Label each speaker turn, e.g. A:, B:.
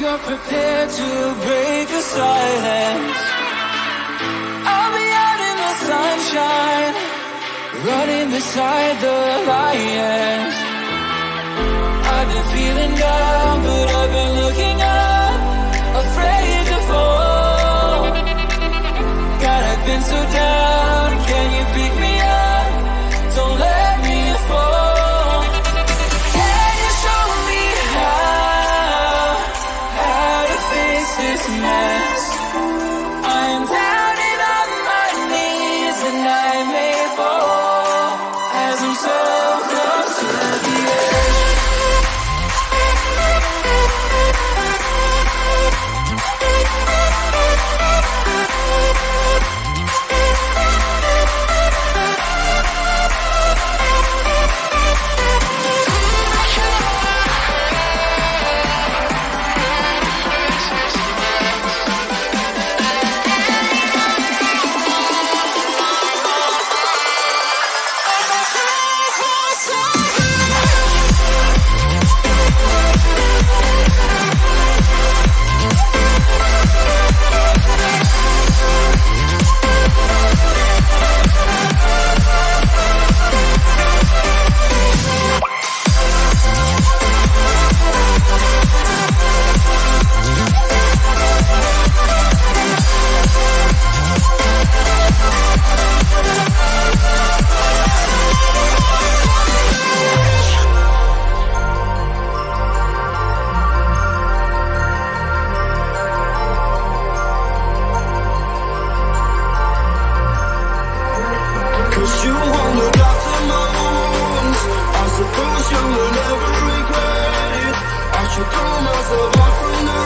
A: you're prepared to break the silence, I'll be out in the sunshine, running beside the lions. I've been feeling down, but I've been looking up, afraid to fall. God, I've been so down, can you pick me up? Don't let me fall. Can you show me how to fix this mess? I'm down and on my knees and I may fall as I'm so close to the edge. Suppose you will never regret it. I should throw myself out from the